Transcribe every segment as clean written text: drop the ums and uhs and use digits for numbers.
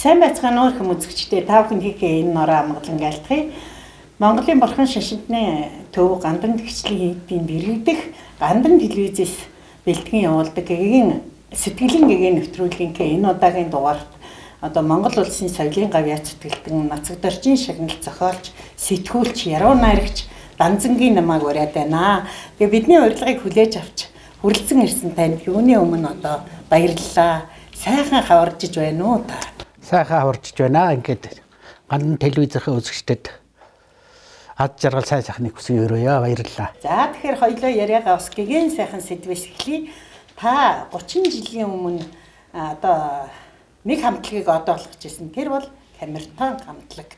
Сайн байцгаана уу хүмүүс үзэгчдээ та бүхэн хийхээ энэ нороо амгалан айлтгая. Монголын бурхан шашинтны төв гандан тэгчлийн хийдийн бэрэгдэх гандан телевизээс бэлтгэн явуулдаг гэгийн сэтгэлийн гэгээ нэвтрүүлгийн энэ удаагийн дугаарт одоо Монгол улсын соёлын гавьяа цэцгэлтэн нацагдоржийн шагналт зохиолч, сэтгүүлч, яруу найрагч Данзангийн намайг ураад байна. Тэгээ бидний урилгыг хүлээж авч хүрэлцэн ирсэн танд юуны өмнө одоо баярлалаа. Сайхан хаваржиж байна уу та? Сайхан хаваржиж байна. Ингээд гандан телевизийн үзэгчдэд ад жаргал сайн сайхныг хүсье өрөөё. Баярлалаа. За тэгэхээр хоёлоо яриагаа бас гэгэн сайхан сэдвээс эхлэе. Та 30 жилийн өмнө одоо нэг хамтлагийг одоо болгож ирсэн. Тэр бол Камертон хамтлаг.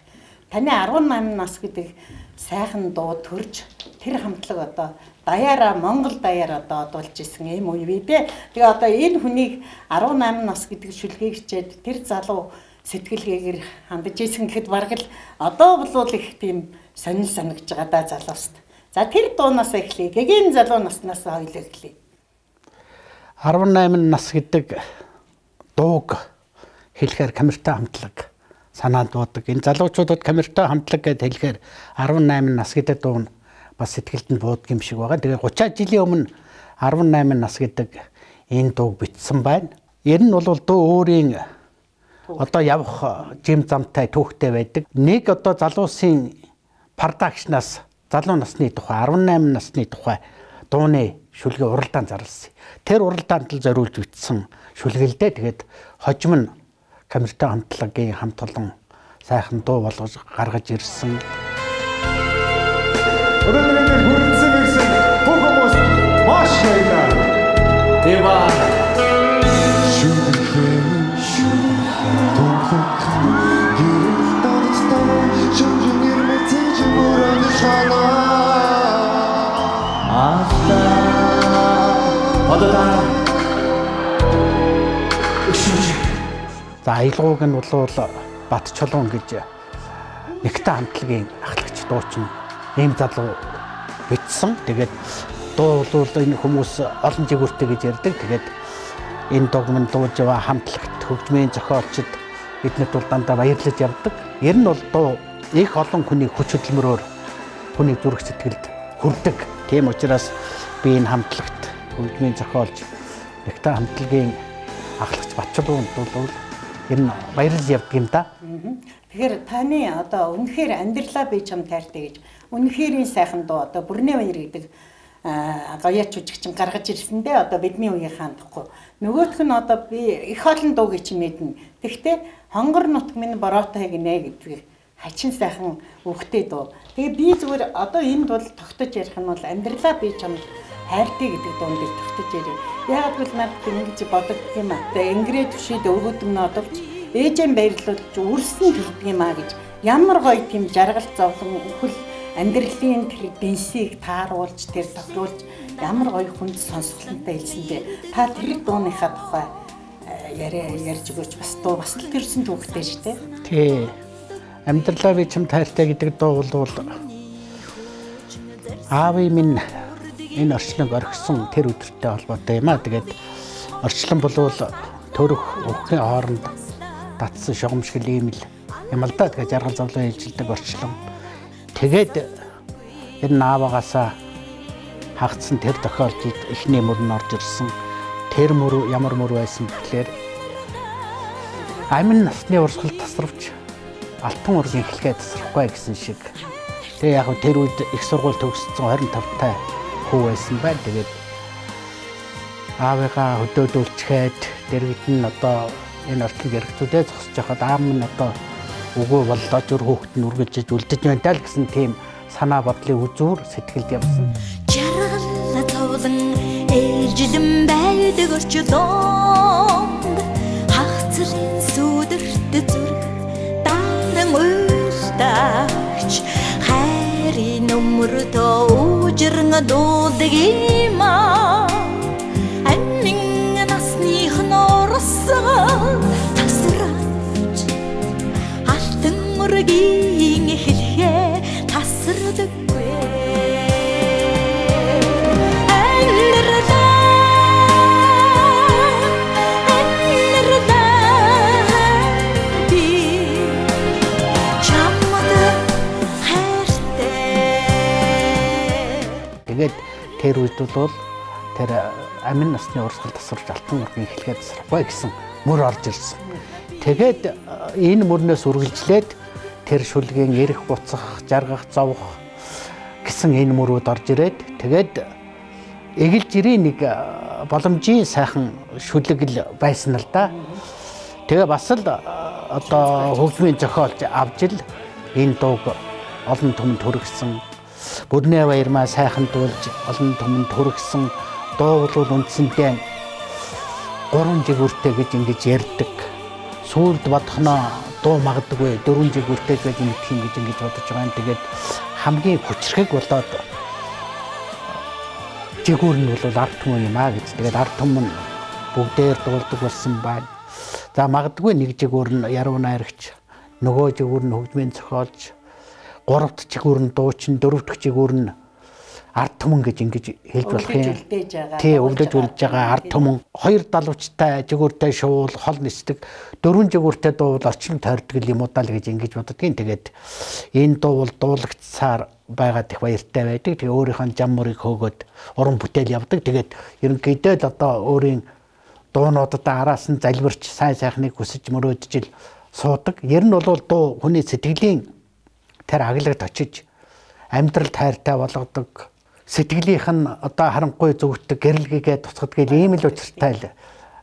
Таны 18 нас гэдэг сайхан дуу төрж тэр хамтлаг одоо даяараа Монгол даяар одоо одуулж исэн юм уу вэ? Тэгээ одоо энэ хүнийг 18 нас гэдэг шүлгийг хичээд тэр залуу сэтгэлгээгээр хандаж исэн гэхэд бараг л одоо бол их тийм сонир санагдж байгаа да залууст. За тэр дуунаас эхлэе. Гэгийн залуу наснаас хоёлоо эхлэе. 18 нас гэдэг дууг хэлэхээр Камертон хамтлаг санаанд буудаг. Энэ залуучуудад Камертон хамтлаг гэдээ хэлэхээр 18 нас гэдэг дуу нь бас сэтгэлдэнд буудаг юм шиг байгаа. Тэгээ 30 жилийн өмнө 18 нас гэдэг энэ дууг бичсэн байна. Ер нь бол дуу өөрийн одоо явах жим замтай түүхтэй байдаг. Нэг одоо залуусын продакшнаас залуу насны тухай 18 насны тухай дууны шүлгээ уралдаан зарласан. Тэр уралдаанд л зориулж бичсэн шүлгэлдээ тэгээд хожим нь Камертон хамтлагийн хамт олон сайхан дуу болгож гаргаж ирсэн. Өнөөдөр хүрэлцэн ирсэн бүх хүмүүст маш баярлалаа. Эва За аялгауг нь бол Бат Чулуун гэж нэгтэй хамтлагийн ахлагч дуучин ийм залуу бичсэн. Тэгээд дуу бол энэ хүмүүс олон жигүүртэй гэж ярьдаг. Тэгээд энэ дууг дууж яваа хамтлагт хөгжмийн зохиолчид биднэрт бол дандаа баярлаж явдаг. Ер нь бол дуу их олон хүний хүч хөдөлмөрөөр хүний зүрх сэтгэлд хүрдэг. Тийм учраас би энэ хамтлагт хөгжмийн зохиолч нэгтэй хамтлагийн ахлагч Бат Чулуунд бол ер нь баярлж явдаг юм да. Тэгэхээр таны одоо үнэхээр амьдралаа би чам тайртай гэж үнэхэрийн сайхан дуу одоо бүрнээ баяр гэдэг гавьяач үжигчин гаргаж ирсэндээ одоо бидний үеийн хандахгүй. Нөгөөх нь одоо би их олон дууг чинь мэднэ. Тэгэхдээ хонгор нутг минь бороотой гинэ гэдгийг хачин сайхан үгтэй дуу. Тэгээ би зүгээр одоо энд бол тогтож ярих нь бол амьдралаа би чам хайртай гэдэг дуун дээр тогтож ярив. Яг бол надад ингэж боддог юм аа. Тэгээ ингэрээ түшид өвгөдөн одовч ээжэн баярлуулж үрсэн төрдөг юм аа гэж ямар гоё тийм жаргал зовлон өхөл амьдралын тэр дэнсийг тааруулж тэр тохируулж ямар гоё хүнд сонсголонтой хэлсэндээ та тэр дууныхаа тухай ярьж өгөөч бас дуу бас л тэрсэн түүхтэй шүү дээ. Тий. Амьдралаа би чам тайртай гэдэг дуу бол аавын минь энэ орчлонг орхисон тэр өдөртэй холбоотой юм аа. Тэгээд орчлон болвол төрөх өвхийн хооронд татсан шугамшгил ийм л юм л да. Тэгээд жаргал зовлон ээлжилдэг орчлон. Тэгээд энэ наавагаасаа хагцсан тэр тохиолдолд эхний мөрөнд орж ирсэн. Тэр мөр ямар мөр байсан гэхлээр амин насны урсгал тасравч алтан ургийн эхлэхэд тасрахгүй гэсэн шиг. Тэгээ яг тэр үед их сургууль төгссөн 25 таа хүү байсан байна. Тэгээд аавыгаа хөдөөдүүлчихэд дэргэд нь одоо энэ орчлог яригцүүдээ зогсож байхад аав нь одоо үгүй боллоо зүр хүүхэд нь үргэлжиж үлдэж байна даа л гэсэн тийм санаа бодлын үзүүр сэтгэлд явсан. Жаргал товлон ээлжилэн байдаг орчлоонд хагцлын сүдэрт зүрх даран уйлдаач хайрын өмөртөө ужирнга дуулдаг юм аа. Аннин насных норсгал тасраач алтан ургийн эхлэхээ тасрдаггүй. Аннирдаа Тэгээд тэр үед бол тэр амин насны урсгал тасарч алтан ургийн эхлэхэд тасрахгүй гэсэн мөр орж ирсэн. Тэгээд энэ мөрнөөс үргэлжлээд тэр шүлгийн эрэх буцах, жаргах, зовох гэсэн энэ мөрүүд орж ирээд тэгээд эгэл жирийн нэг боломжийн сайхан шүлэг л байсан л да. Тэгээ бас л одоо хөгжмийн зохиолч авж ил энэ дууг олон түмэнд хүргэсэн. Бүрнээ баярмаа сайхан дуулж олон түмэнд хүргэсэн дуу бол үндсэндээ 3 жигүүртэй гэж ингэж ярьдаг. Сүрд бодохноо дуу магадгүй 4 жигүүртэй гэж мэдэх юм гэж ингэж бодож байгаа юм. Тэгээд хамгийн хүчрхэг болоод жигүүр нь бол ард түмэн юм аа гэж. Тэгээд ард түмэн бүгдээр дуулдаг болсон байна. За магадгүй нэг жигүүр нь яруу найрагч, нөгөө жигүүр нь хөгжмийн зохиолч, гуравт жигүүр нь дуучин, дөрөвт жигүүр нь ард түмэн гэж ингэж хэлж болох юм. Тий, өвлөж үлж байгаа ард түмэн, хоёр далавчтай жигүүртэй шуул, хол нисдэг, 4 жигүүртэй дуу бол орчин тойрдог юм уу даа л гэж ингэж боддгийн. Тэгээд энэ дуу бол дуулагдсаар байгаад их баяртай байдаг. Тэгээ өөрийнхөө зам мөрийг хөөгөөд уран бүтээл явдаг. Тэгээд ерөнхийдөө л одоо өөрийн дуунуудад араас нь залбирч сайн сайхныг хүсэж мөрөөдж суудаг. Ер нь бол дуу хүний сэтгэлийн тэр аглагд очиж амьдрал тайртай болгодог. Сэтгэлийнх нь одоо харанхуй зүгтдэг, гэрэлгээгээ тусгадаг ийм л учиртай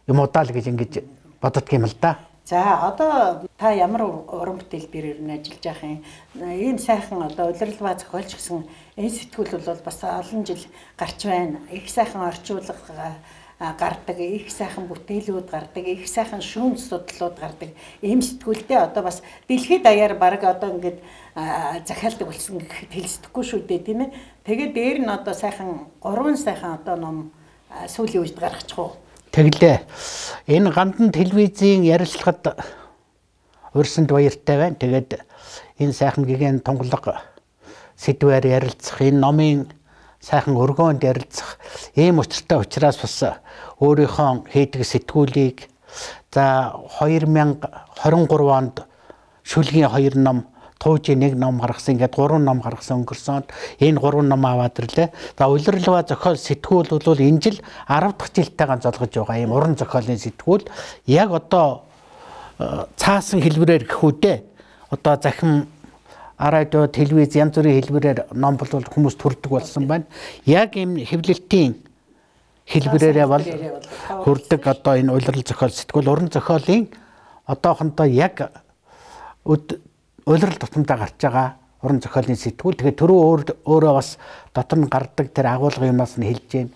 юм уу даа л гэж ингэж боддог юм л да. За одоо та ямар уран бүтээл дээр нь ажиллаж байгаа юм? Ийм сайхан одоо улирал ба зохиолч гэсэн энэ сэтгүүл бол бас олон жил гарч байна. Их сайхан орчуулга гардаг, их сайхан бүтээлүүд гардаг, их сайхан шүүн судлууд гардаг. Ийм сэтгүүлдээ одоо бас дэлхийд даяар баг одоо ингээд захиалдаг болсон гэхэд хэлсдэхгүй шүү дээ, тийм ээ. Тэгээд дээр нь одоо сайхан 3 сайхан одоо ном сүүлийн үед гаргачих уу? Тэглээ. Энэ гандан телевизийн ярилцлагад урьсанд баяртай байна. Тэгээд энэ сайхан гигэн тунгалаг сэдвээр ярилцах, энэ номын сайхан өргөөнд ярилцах ийм учиртай учраас бас өөрийнхөө хийдэг сэтгүүлийг за 2023 онд шүлгийн 2 ном, туужийн 1 ном гаргасан, ингээд 3 ном гаргасан өнгөрсөнд энэ 3 ном аваад ирлээ. За улирал ба зохиол сэтгүүл бол энэ жил 10 дахь жилтэйгээ золгож байгаа юм уран зохиолын сэтгүүл. Яг одоо цаасан хэлбэрээр гэхүүдээ одоо захин радио, телевиз янз бүрийн хэлбэрээр ном бол хүмүүс төрдөг болсон байна. Яг ийм хэвлэлтийн хэлбэрээрээ бол хүрдэг одоо энэ улирал зохиол сэтгүүл уран зохиолын одоохондоо яг улирал тутамдаа гарч байгаа уран зохиолын сэтгүүл. Тэгээд түрүү өөрөө бас дотор нь гардаг тэр агуулга юмнаас нь хэлж байна.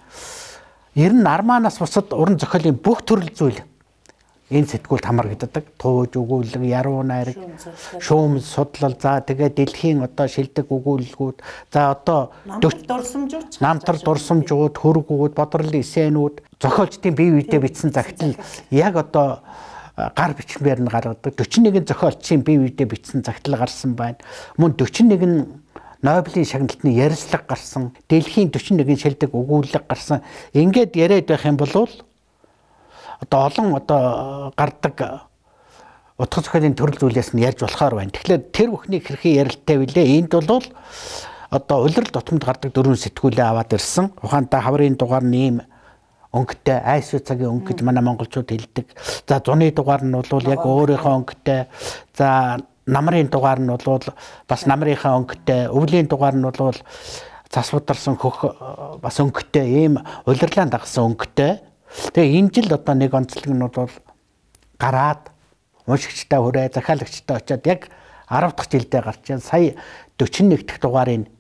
Ер нь армаанаас бусад уран зохиолын бүх төрөл зүйл энэ сэтгүүлд хамрагддаг. Тууж, өгүүлэг, яруу найраг, шүүм, судлал, за тэгээд дэлхийн одоо шилдэг өгүүлэлгүүд, за одоо намтар дурсамжууд, хөргүүд, бодролын эсэнүүд, зохиолчдын бие биедээ бичсэн загтал яг одоо гар бичмээр нь гаргадаг. 41 зохиолчийн бие биедээ бичсэн загтал гарсан байна. Мөн 41 Нобелийн шагналтны ярилцлага гарсан. Дэлхийн 41 шилдэг өгүүлэг гарсан. Ингээд яриад байх юм бол одоо олон одоо гардаг утга зохиолын төрөл зүйлээс нь ярьж болохоор байна. Тэгэхээр тэр бүхнийг хэрхэн ярилттай вүлээ. Энд бол одоо улирал тутамд гардаг 4 сэтгүүлээ аваад ирсэн. Ухаантай хаврын дугаар нь ийм өнгөтэй, айсуу цагийн өнгө гэж манай монголчууд хэлдэг. За зуны дугаар нь бол яг өөрийнхөө өнгөтэй. За намрын дугаар нь бол бас намрынхаа өнгөтэй. Өвлийн дугаар нь бол засварсан хөх бас өнгөтэй. Ийм улирлаа дагсан өнгөтэй. Тэгээ энэ жил одоо нэг онцлог нь бол гараад уншигчтай хүрээ, захиалагчтай очиад яг 10 дахь жилдээ гарч байна. Сая 41 дахь дугаарыг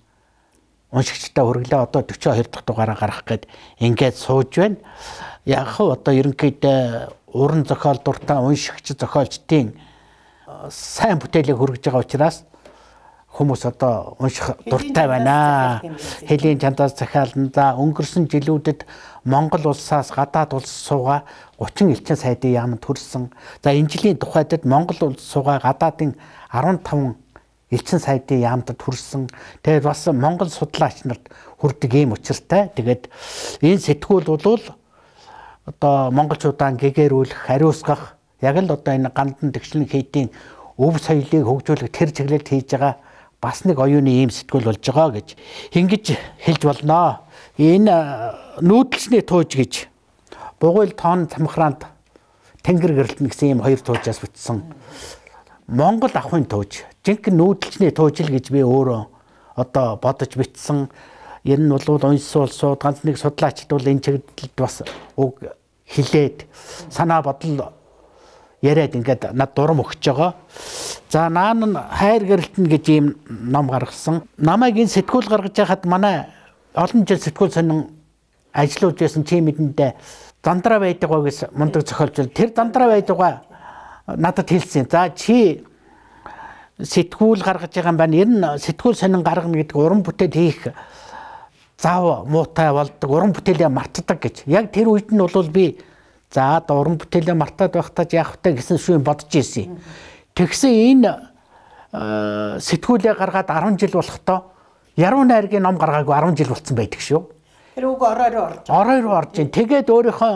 уншигчтай хүргэлээ. Одоо 42 дахь дугаараа гаргах гээд ингээд сууж байна. Яг хөө одоо ерөнхийдөө уран зохиол дуртай уншигч зохиолчдын сайн бүтээлийг хүргэж байгаа учраас хүмүүс одоо унших дуртай байна. Хэлийн чандаас захиална. За өнгөрсөн жилүүдэд Монгол улсаас гадаад улс суугаа 30 элчин сайдын яамд хүрсэн. За энэ жилийн тухайд Монгол улс суугаа гадаадын 15 элчин сайдын яамдад хүрсэн. Тэгээд бас Монгол судлаач нарт хүрдэг ийм учиртай. Тэгээд энэ сэтгүүл бол одоо монголчуудаа гэгэрүүлэх, хариуцгах яг л одоо энэ гандан тэгшлэн хийдийн өв соёлыг хөгжүүлэх тэр чиглэлд хийж байгаа бас нэг оюуны ийм сэтгүүл болж байгаа гэж ингэж хэлж болно. Энэ нүүдэлчний тууж гэж бугуйл тоон тамхраанд тэнгэр гэрэлтэн гэсэн ийм хоёр туужаас бүтсэн Монгол ахын тууж. Жинхэнэ нүүдэлчний тууж л гэж би өөрөө одоо бодож бичсэн. Энэ нь бол унс улсууд ганц нэг судлаачд бол энэ чиглэлд бас уг хилээд санаа бодол яриад ингээд над дурам өгч байгаа. За наан нь хайр гэрэлтэн гэж ийм ном гаргасан. Намайг энэ сэтгүүл гаргаж яхад манай олон жил сэтгүүл сонин ажиллаж байсан чи мэдэндээ Зандраа байдгаа гэж мундаг зохиолч. Тэр Зандраа байдгаа надад хэлсэн. За чи сэтгүүл гаргаж байгаа юм байна. Ер нь сэтгүүл сонин гаргана гэдэг уран бүтээл хийх зав муутай болдог, уран бүтээлээ мартдаг гэж. Яг тэр үед нь бол би за уран бүтээлээ мартаад байхдаа яах вэ гэсэн шүүн бодож ирсэн. Тэгсэн энэ сэтгүүлээ гаргаад 10 жил болохдоо Яруу найргийн ном гаргаагүй 10 жил болсон байдаг шүү. Тэр үг орой руу орж ийн. Тэгээд өөрийнхөө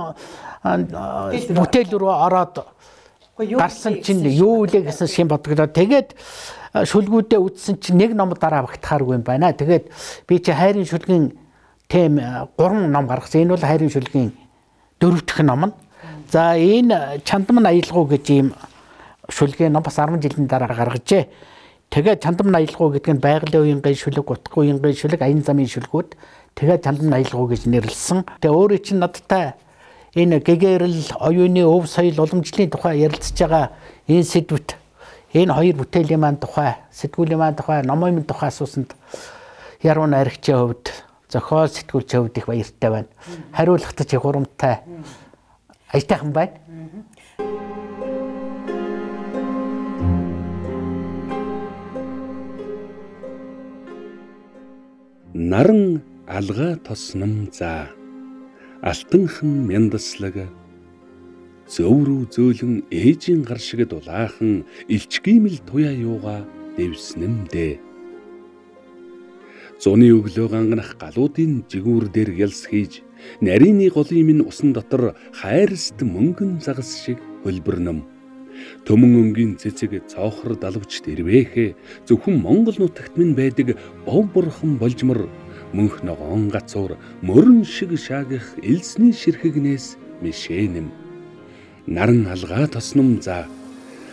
бүтээл рүү ороод гарсан чинь юу үлээ гэсэн шин бодогдоо. Тэгээд шүлгүүдээ үтсэн чинь нэг ном дараа багтахааргүй юм байна. Тэгээд би чи хайрын шүлгийн тем 3 ном гаргасан. Энэ бол хайрын шүлгийн 4 дахь ном нь. За энэ чандам аялгуу гэж ийм шүлгийн ном бас 10 жилийн дараа гаргажээ. Тэгээд чандам аялгуу гэдэг нь байгалийн үеийн шүлэг, утгагүй үеийн шүлэг, аян замын шүлгүүд. Тэгээд чандам аялгуу гэж нэрлсэн. Тэгээ өөрөө чинь надтай энэ гэгэрэл, оюуны өв соёл уламжлалын тухай ярилцж байгаа энэ сэдвт энэ хоёр бүтээлийн маань тухай, сэтгүүлийн маань тухай, номын тухай асуусанд Яруу найрагчийн хувьд, зохиол сэтгүүлчийн хувьд их баяртай байна. Хариулахтаж их хурамтай аятайхан байна. Наран алгаа тосном за алтанхан мяндаслаг зөв рүү зөөлөн ээжийн гар шиг дулаахан илчгиймэл туяа юуга дэвснэмдэ. Зуны өглөө ганганах галуудын жигүүр дээр ялс хийж нарийн голын минь усан дотор хайрст мөнгөн загас шиг хөлбөрнөм. Төмөн өнгийн цэцэг цоохор далавч тэрвэхэ зөвхөн Монгол нутагт минь байдаг бов бурхан болжмор мөнх ногоон гацуур мөрөн шиг шаагих элсний ширхэгнээс мишэнэм. Наран алгаа тосном за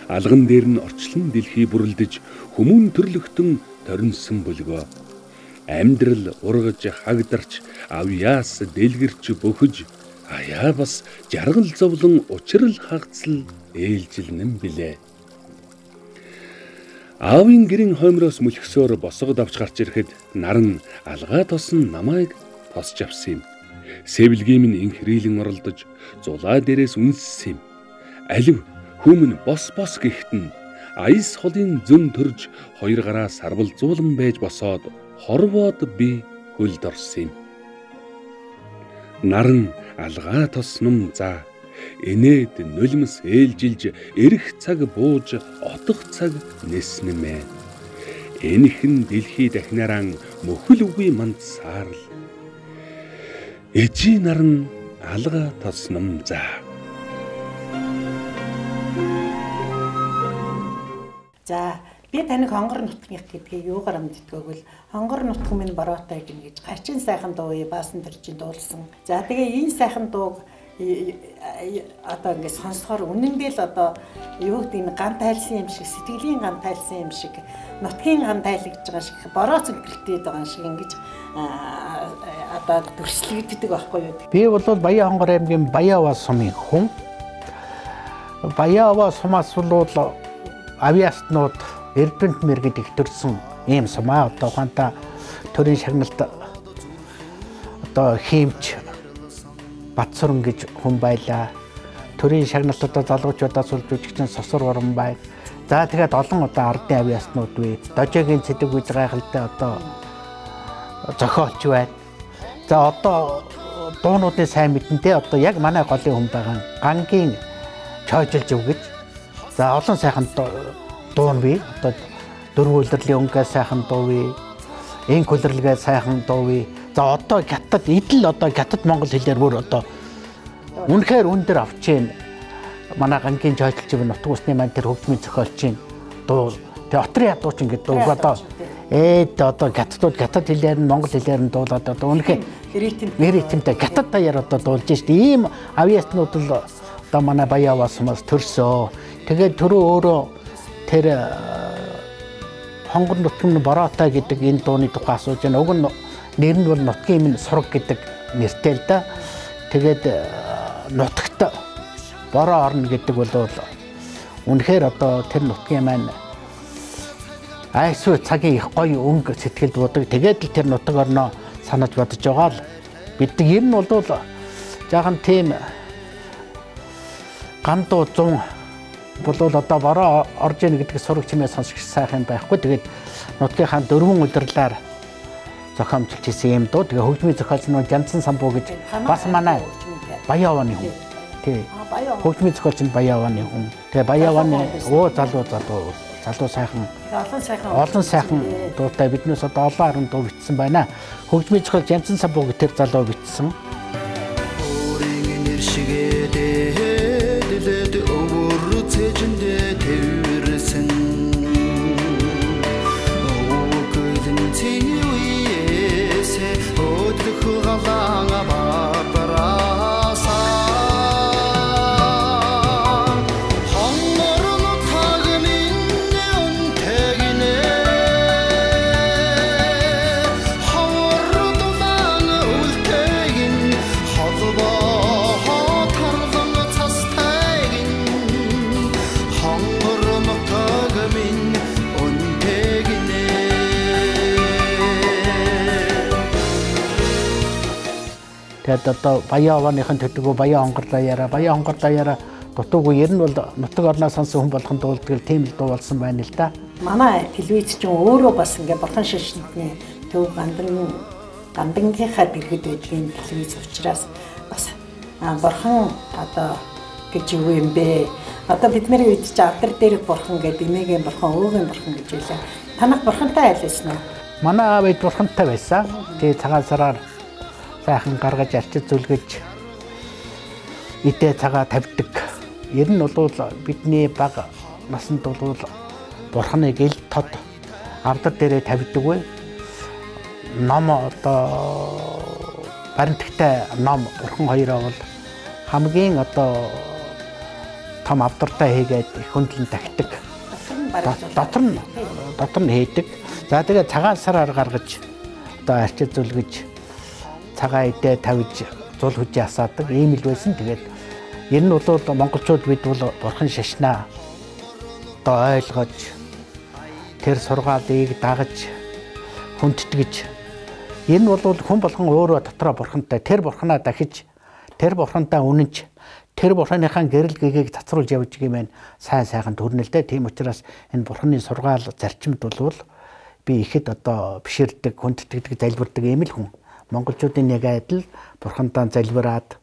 алган дээр нь орчлон дэлхий бүрлдэж хүмүүн төрлөختөн торинсон бөлгөө. Амьдрал ургаж хагдарч авьяас дэлгэрч бөхөж аяа бас жаргал зовлон учрал хагцал ээлжилнэн билээ. Аавын гэрийн хоймроос мөлхсөөр босгод авч гарч ирэхэд наран алгаа тосон намайг тосч авсан юм. Сэвэлгийн минь инхрийлэн оролдож зулаа дээрээс үнссэн юм. Алив хүмүн бос гэхт нь аяс холын зүн төрж хоёр гараа сарвалзуулан байж босоод хорвоод би хөлд орсон юм. Наран алгаа тосном за энэд нулимс ээлжилж эрэх цаг бууж отох цаг нэснэмэ. Энэхэн дэлхий дахинаран мөхөл үгүй манд саарл. Эжи наран алгаа тосном за. За би таныг хонгор нутгийнх гэдгийг юугаар мэддэг вэ? Хонгор нутг минь бороотой гин гэж гарчин сайхан дуу баасан төржин дуулсан. За тэгээ энэ сайхан дууг одоо ингэ сонсохоор үнэндээ л одоо юу гэдэг нь ган тайлсан юм шиг, сэтгэлийн ган тайлсан юм шиг, нутгийн ган тайлгдж байгаа шиг, бороо цэнгэлтэй байгаа шиг ингэж одоо төрслөгддөг байхгүй юу? Би бол Баян хонгор аймгийн Баяава сумын хүн. Баяава сумаас бол авиаснууд Эрдэнэт мэргэд их төрсэн ийм сумаа. Одоо ухаантай төрийн шагналт одоо хиймч Батсүрэн гэж хүн байлаа. Төрийн шагналтуудаа залуучуудаа сулж үжигчин Сосор Уран байна. За тэгээд олон одоо ардын авиаснууд бий. Дожогийн цэдэг үж гайхалтай одоо зохиолч байна. За одоо дуунуудын сайн мэдэнтэй одоо яг манай голын хүн байгаа. Гангийн чойжилж өгч. За олон сайхан дуун бий. Одоо дөрвөн улирлын өнгөө сайхан дуу бий. Энх хөлөрлөгөө сайхан дуу бий. За одоо хятад идэл одоо хятад монгол хэлээр бүр одоо үнэхээр өндөр авч जैन. Манай гангийн жойтлж нутг усны маань тэр хөгжмийн зохиолч дуу. Тэгээ отрын ядууч ингээд дуу одоо одоо хятад хэлээр нь монгол хэлээр нь дуулаад одоо үнэхээр ритмтэй хятад даяар одоо дуулж штэ. Ийм авьяаснууд л одоо манай Баяаваас хүмүүс төрсөө. Тэгээд түрүү өөрөө тэр хонгор нутгийн бороотой гэдэг энэ дууны тухай асууж байна. Уг нь нэр нь бол нутгийн минь сураг гэдэг нэртэй л да. Тэгээд нутагт бороо орно гэдэг бол үнэхээр одоо тэр нутгийн маань айсуу цагийн их гоё өнгө сэтгэл дуудаг. Тэгээд л тэр нутаг орноо санаж бодож байгаа л бид ер нь бол жаахан тийм гамдуу 100 бол одоо бороо орж ийн гэдэг сураг чимээ сонсох сайхан байхгүй. Тэгээд нутгийнхаа 4 удирлаар зохиомжлж хийсэн юм дуу. Тэгээ хөгжмийн зохиолч нь Жанцсан самбуу гэж бас манай Баяаваны хүн. Тий. Хөгжмийн зохиолч нь Баяаваны хүн. Тэгээ Баяаваны залуу сайхан олон сайхан дуутай биднээс одоо олон арга дуу бичсэн байна. Хөгжмийн зохиолч Жанцсан самбуу гэж тэр залуу бичсэн. Тэгээд одоо Баяаваныхын төдгөө Баяа хонгор даяараа дутуугүй ер нь бол нутаг орноо сонсон хүн болгон дуулдаг тийм л дуу болсон байна л да. Манай телевиз чинь өөрөө бас ингээ бурхан шишинтний төв гандангийнхаа дэргэд байдгийн телевиз учраас бас бурхан одоо гэж юу юм бэ? Одоо бид нэр үед чи авдар дээрх бурхан гэдэг эмээгийн бурхан, өвгийн бурхан гэж байлаа. Танах бурхантай айлсан уу? Манай аав ид бурхантай байсан. Тэгээ цагаан сараар сайхан гаргаж арчиж зүлгэж идэ цагаа тавьдаг. Ер нь бол бидний бага насанд бол бурханыг ил тод авдар дээрээ тавьдаггүй. Ном одоо баримттай ном бурхан хоёроо бол хамгийн одоо том авдартай хийгээд хөндлөн тагтдаг. Дотор нь хийдэг. За тэгээ цагаан сараар гаргаж одоо арчиж зүлгэж цагаа идэ тавьж зул хүчээ асаадаг ийм л байсан. Тэгээд ер нь бол монголчууд бид бол бурхан шашнаа одоо ойлгож тэр сургаалыг дагаж хүндэтгэж ер нь бол хүн болгон өөрөө дотроо бурхантай тэр бурханаа дахиж тэр бурхантаа үнэнч тэр бурханыхаа гэрэл гэгийг цацруулж явж байгаа юм сайн төрнөлтэй. Тийм учраас энэ бурханы сургаал зарчимд бол би ихэд одоо биширдэг хүндэтгдэг залбирдаг юм л хүн. Монголчуудын яг адил бурхантаа залбираад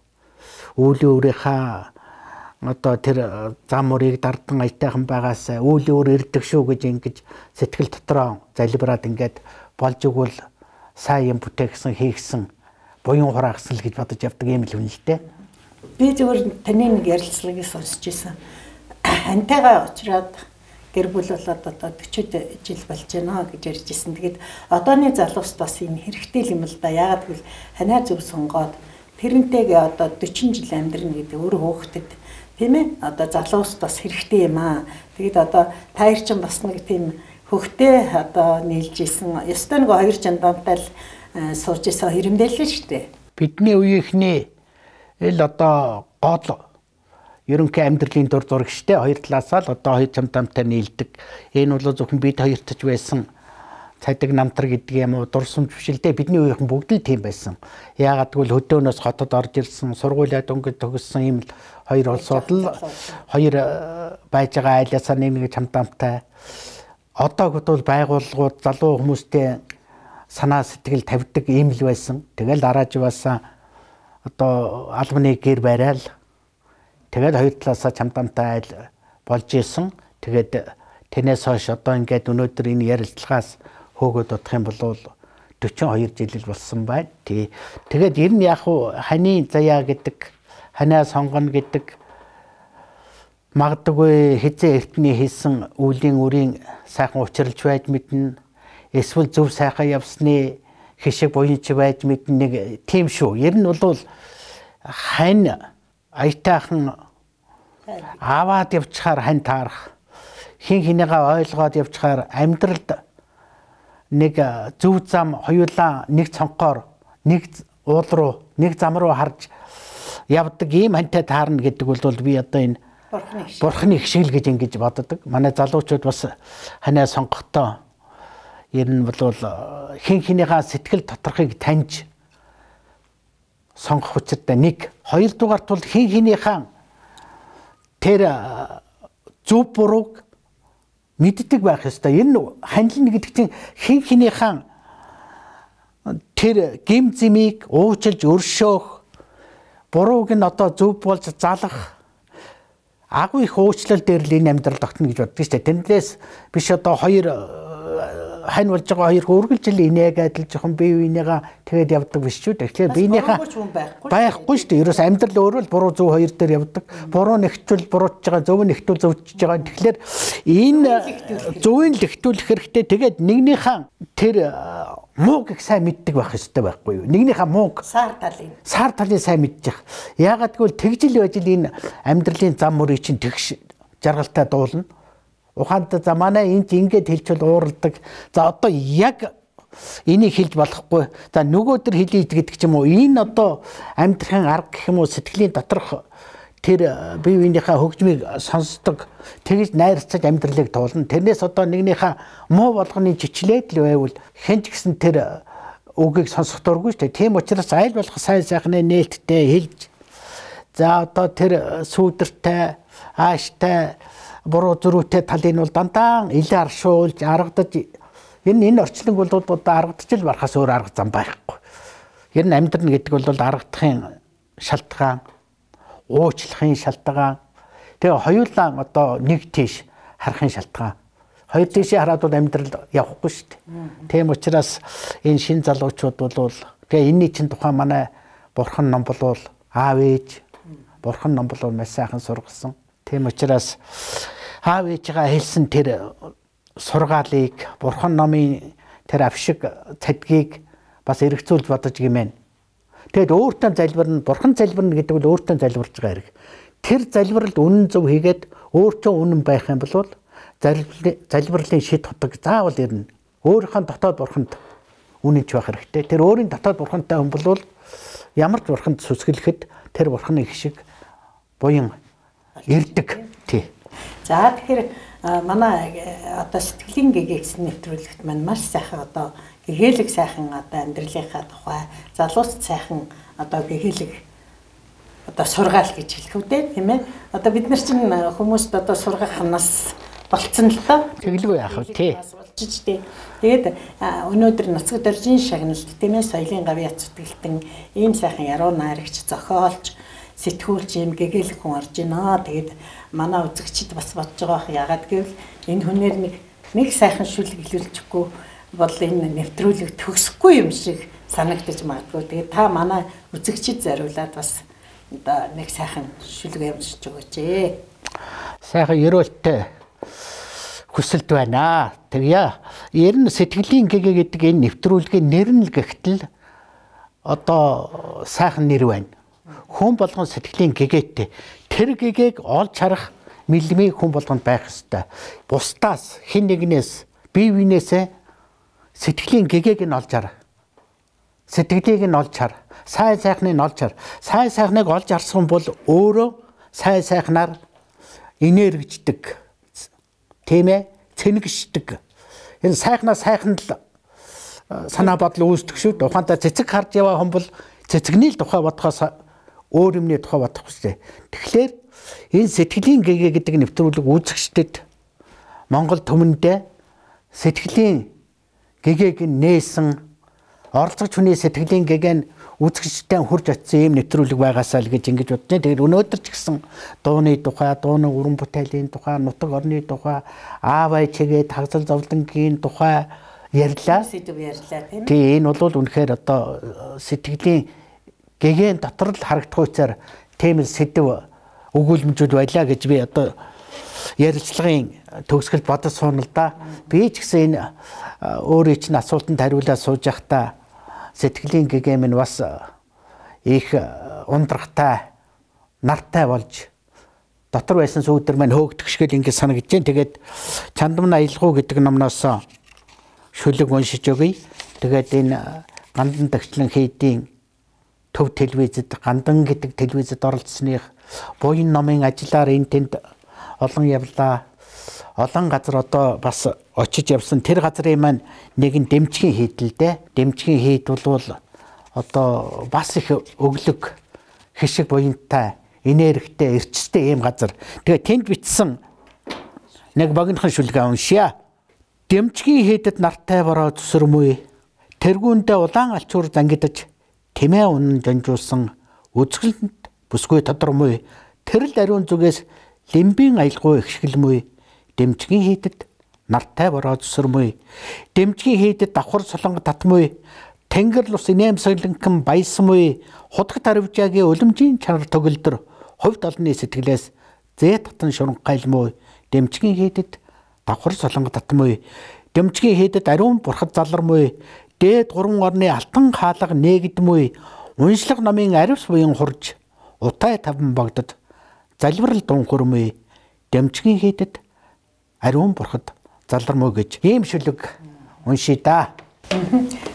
үүлийн өөрийнхөө одоо тэр зам мөрийг дардан аятайхан байгаас үүлийн өөр ирдэг шүү гэж ингэж сэтгэл дотроо залбираад ингээд болж игэл сайн юм бүтээгсэн хийгсэн буян хураагсан л гэж бодож явдаг юм л хүн л дээ. Би зөвхөн таны нэг ярилцлагыг сонсч байсан. Антайгаа очроод гэр бүл болоод одоо 40 жил болж байна гэж ярьж ирсэн. Тэгээд одооны залуус бас энэ хэрэгтэй юм л да. Яагаад гэвэл ханаа зөв сонгоод тэрнтэйгээ одоо 40 жил амьдрна гэдэг өөрөө хөөхдөд тийм ээ. Одоо залуус бас хэрэгтэй юм аа. Тэгээд одоо таяр ч бас нэг тийм хөхтэй одоо нийлж исэн. Ёстой нэг хоёр жандантай л сууж исэн хэрэмдэл л шүү дээ. Бидний үеийнхний эл одоо гол ерөнхий амьдралын дур зурагчтай хоёр талаасаа л одоо хоёр чамтамтай нийлдэг. Энэ бол зөвхөн бид хоёртаж байсан цайдаг намтар гэдэг юм уу дурсамж биш л дээ. Бидний үеийнхэн бүгд л тийм байсан. Яагаад гэвэл хөдөөнөөс хотод орж ирсэн, сургуулиад өнгөд төгссөн юм л хоёр улсууд л хоёр байж байгаа айлаасаа нэг чамтамтай. Одоо бол байгууллагууд залуу хүмүүстэй санаа сэтгэл тавьдаг юм л байсан. Тэгэл араажваасаа одоо албаны гэр барайл тэгээд хоёр талаасаа чамдамтай айл болж исэн. Тэгээд тэнэс хойш одоо ингээд өнөөдөр энэ ярилцлагаас хөөгөөд бодох юм бол 42 жил болсон байна. Тэгээд ер нь яг ханы заяа гэдэг, ханаа сонгоно гэдэг магадгүй хизээ эртний хийсэн үлийн үрийн сайхан учралж байж мэднэ. эсвэл зөв сайхан явсны хишиг буянч байж мэднэ нэг тийм шүү. Ер нь бол хань аятайхан аваад явчихаар хань таарах, хин хинээгээ ойлгоод явчихаар амьдралд нэг зөв зам хоёулаа нэг цонхоор нэг уул руу нэг зам руу харж явдаг ийм хантай таарна гэдэг бол би одоо энэ бурхны хишгэл гэж ингэж боддог. Манай залуучууд бас ханаа сонгохдоо ер нь бол хин хинийхээ сэтгэл доторхыг таньж сонгох учиртай нэг. Хоёрдугаарт бол хин хинийхээ тэр зөв бурууг мэддэг байх ёстой. Энэ ханилна гэдэг чинь хин хинийхээ тэр гим зэмийг уучлж өршөөх, бурууг нь одоо зөв болж залах агуу их уучлал дээр л энэ амьдрал тогтно гэж боддог шүү дээ. Тэндээс биш одоо хоёр хань болж байгаа хоёр үргэлжил инээгээд л жоохон бие биенийгаа тэгээд явдаг биш шүү дээ. Тэгэхээр биенийхээ байхгүй шүү дээ. Ерөөс амьдрал өөрөө л буруу зөв хоёр дээр явдаг. Буруу нэгтвэл буруутж байгаа, зөв нэгтвэл зөвчж байгаа. Тэгэхээр энэ зөвийг нэгтүүлэх хэрэгтэй. Тэгээд нэгнийхээ тэр мууг их сайн мэддэг байх ёстой байхгүй юу? Нэгнийхээ мууг сар талын сайн мэдчих. Яагаад гэвэл тэгжил байж л энэ амьдралын зам мөрийг чинь тэгш жаргалтай дуулна. Ухаанд за манай энд ингэж хэлчихвэл уурладаг. За одоо яг энийг хэлж болохгүй. За нөгөө төр хэлийд гэдэг ч юм уу. Энэ одоо амьдрахын арга гэх юм уу, сэтгэлийн доторх тэр бие биенийхээ хөгжмийг сонсдог. Тэгж найрцаж амьдралыг туулна. Тэрнээс одоо нэгнийхээ муу болгоны жичлээд л байвал хэн ч гэсэн тэр үгийг сонсох дургүй шүү дээ. Тийм учраас айл болох сайн сайхны нээлттэй хэлж. За одоо тэр сүүдэртэй, ааштай, буруу зөрүүтэй талын бол дандаа илээ аршуулж аргадаж энэ орчлонг бол одоо аргадаж л барахаас өөр арга зам байхгүй. Ер нь амьдрна гэдэг бол аргадахын шалтгаан, уучлахын шалтгаан. Тэгээ хоёулаа одоо нэг тийш харахын шалтгаан. Хоёр тийшээ хараад бол амьдрал явахгүй шүү дээ. Тийм учраас энэ шин залуучууд бол тэгээ энэний чинь тухайн манай бурхан ном бол аав ээж, бурхан ном бол маш сайхан сургасан. Тийм учраас аав ээжигээ хэлсэн тэр сургаалыг, бурхан номын тэр авшиг цадгийг бас эргцүүлж бодож гимэн. Тэгэд өөртөө залбирна, бурхан залбирна гэдэг бол өөртөө залбирж байгаа хэрэг. Тэр залбиралд үнэн зөв хийгээд өөртөө үнэн байх юм бол залбирлын шид хотог заавал ирнэ. Өөрийнхөө дотоод бурханд үнэнч байх хэрэгтэй. Тэр өөрийн дотоод бурхантай хүн бол ямар ч бурханд сүсгэлэхэд тэр бурханы хишиг буян ирдэг. Тий. За тэгэхээр манай одоо сэтгэлийн гэгээгс нэвтрүүлэгт маань маш сайхан одоо гэгээлэг сайхан одоо амьдралынхаа тухай залуус сайхан одоо гэгээлэг одоо сургаал гэж хэлэх үү тийм ээ. Одоо бид нар чинь хүмүүст одоо сургах нас болцсон л доо. Тэглгүй яах вэ тий. Тэгээд өнөөдөр нацгад дөржин шагналт тийм ээ соёлын гавьяа зүтгэлтэн ийм сайхан яруу найрагч зохиолч сэтгүүлч юм гэгээлэг хүн орж байна. Тэгээд манай үзэгчид бас бодож байгаа яагаад гэвэл энэ хүнээр нэг сайхан шүлэг илүүлчихгүй бол энэ нэвтрүүлэг төгсөхгүй юм шиг санагдаж магадгүй. Тэгээд та манай үзэгчид зориулаад бас одоо нэг сайхан шүлэг явуулж өгөөч. Сайхан ерөөлтэй хүсэлт байна. Тэгээ ер нь сэтгэлийн гэгээ гэдэг энэ нэвтрүүлгийн нэр нь л гэхтэл одоо сайхан нэр байна. Хүн болгон сэтгэлийн гэгээтэй. Тэр гэгээг олж харах мэлмий хүн болгонд байх ёстой. Бусдаас хэн нэгнээс бие биенээсээ сэтгэлийн гэгээг нь олж хар. Сэтгэлийг нь олж хар. Сайн сайхныг нь олж хар. Сайн сайхныг олж харсан бол өөрөө сайн сайхнаар энергичдэг. Тийм ээ? Цэнэгшдэг. Энэ сайхнаа сайханд л санаа бодол үүсдэг шүү. Ухаандаа цэцэг харж яваа хүн бол цэцэгний л тухай бодохоос өөр юмны тухай бодох хүстэй. Тэгэхээр энэ сэтгэлийн гэгээ гэдэг нэвтрүүлэг үзэгчдэд Монгол түмэндээ сэтгэлийн гэгээг нээсэн оролцогч хүний сэтгэлийн гэгээ нь үзэгчтэй хурж очсон ийм нэвтрүүлэг байгаасаа л гэж ингэж бодож байна. Тэгэхээр өнөөдөр ч гэсэн дууны тухай, дууны уран бүтээлийн тухай, нутаг орны тухай, аав ээжигээ тагсал зовлонгийн тухай ярьлаа. Сэдв ярьлаа тийм ээ. Тий, энэ бол үнэхээр одоо сэтгэлийн гэгээн дотор л харагдах учраас тийм сэдв өгүүлэмжүүд байлаа гэж би одоо ярилцлагын төгсгөл бодож суuna л да. Би ч гэсэн энэ өөрөө чинь асуултанд хариулаад сууж явахдаа сэтгэлийн гэгээ минь бас их ундрахтай нартай болж дотор байсан сүүдэр маань хөөгдөгшгөл ингэ санагдаж байна. Тэгээд Чандамна аялгуу гэдэг номноос шүлэг уншиж өгье. Тэгээд энэ Гандан Дагчлан хийдийн төв телевизэд Гандан гэдэг телевизэд оролцсных буян номын ажиллаар энэ тэнд олон явлаа. Олон газар одоо бас очиж явсан. Тэр газрын маань нэгэн дэмчгийн хийдэл дээ. Дэмчгийн хийд бол одоо бас их өглөг хишиг буянтай, энергитэй, эрчтэй ийм газар. Тэгээ тэнд бичсэн нэг богинохон шүлгээ уншия. Дэмчгийн хийдэд нартай бороо зүсэрмүй. Тэргүүндээ улаан алчуур зангидаж тэмээ унан жанжуулсан үзгэлэнд бүсгүй тодормүй. Тэрл ариун зүгээс лимбийн аялгуу ихшгэлмүй. Дэмчгийн хийдэд нартай бороо зүсэрмүй. Дэмчгийн хийдэд давхар солонго татмүй. Тэнгэр лус инээмсэглэнхэн баясмүй. Худагт харивжаагийн өлөмжийн чанар төгөлдөр хувьд олонний сэтгэлээс зээ татан шуранхайлмүй. Дэмчгийн хийдэд давхар солонго татмүй. Дэмчгийн хийдэд ариун бурхад залармүй. Дээд гурван орны алтан хаалга нээгдмүй. Уншлаг номын аривс буян хурж утай таван богдод залбирал дун хөрмүй. Дэмчгийн хийдэд ариун бурхад залармүй гэж ийм шүлэг уншия да.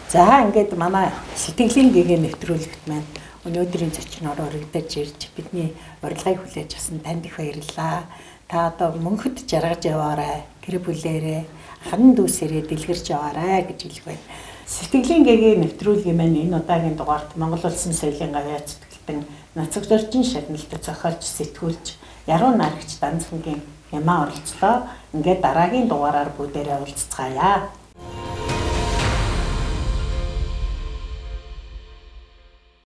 За ингээд манай сэтгэлийн гэгээ нэвтрүүлэгт маань өнөөдрийн зочноор орогдож ирж бидний урилгыг хүлээж авсан танд их баярлалаа. Та одоо мөнхөд жаргаж яваарай, гэр бүлээрээ, хан дүүсээрээ дэлгэрч яваарай гэж хэлэх байна. Сэтгэлийн гэгээ нэвтрүүлгийн маань энэ удаагийн дугаарт Монгол Улсын соёлын гавьяа цэцгэлтэн нацаг зорчин шагналтай зохиолч сэтгүүлч Яруу Нарагч Данцангийн Ямаа оролцлоо. Ингээд дараагийн дугаараар бүгдээрээ уулзцаая.